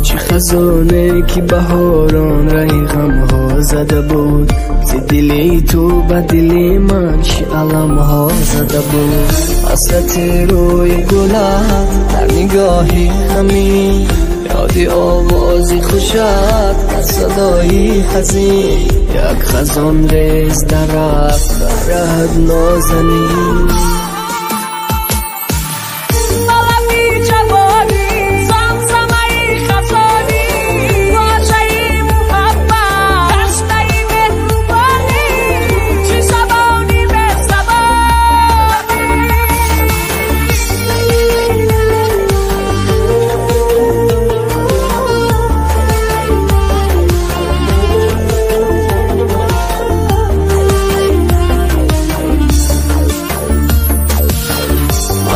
چه خزانه که بهاران رای غم ها زده بود، ز دلی تو به دلی من چه علم ها زده بود. حسرت روی گلت در نگاهی همین، یاد آوازی خوشت در صدایی حزین، یک خزان ریز در رفت رهد نازنین.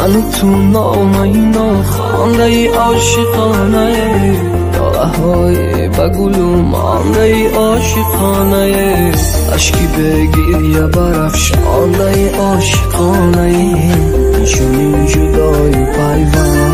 من تو نامه خانده عاشقانه، داغ‌های به گلو مانده عاشقانه، اشکی بگیر یا برافشانده عاشقانه، نشونی جدای پیوند.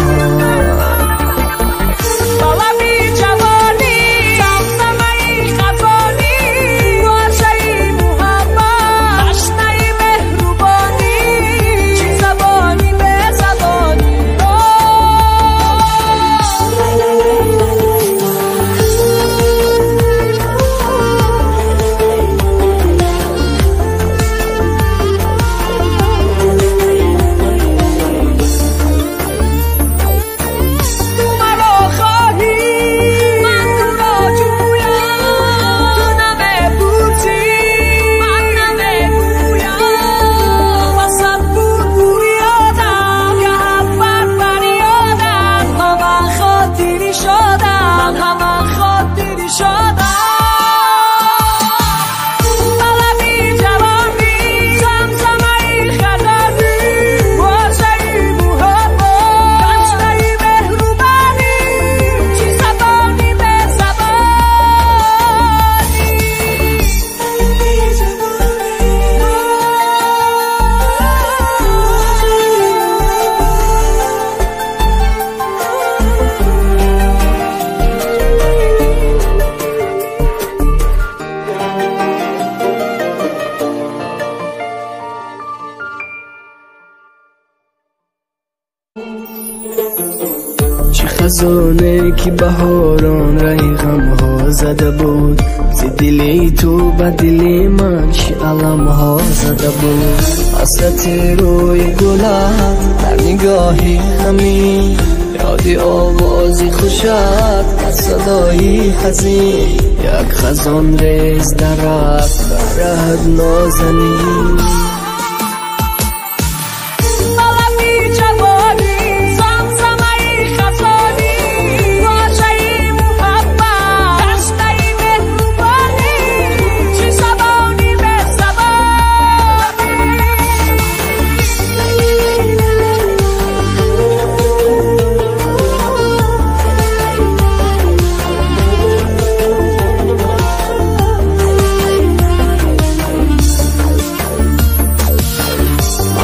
چه خزانه که بهاران رای غم ها زده بود، ز دلی تو به دلی من چه علم ها زده بود. حسرت روی گلت در نگاهی همین، یاد آوازی خوشت در صدایی حزین، یک خزان ریز در رفت رهد نازنین.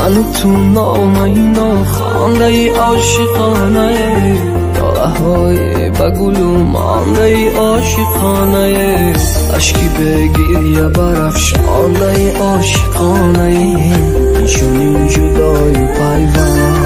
من تو نامه خانده عاشقانه، داغ‌های به گلو مانده عاشقانه، اشکی بگیر یا برافشانده عاشقانه، نشونی جدای پیوند.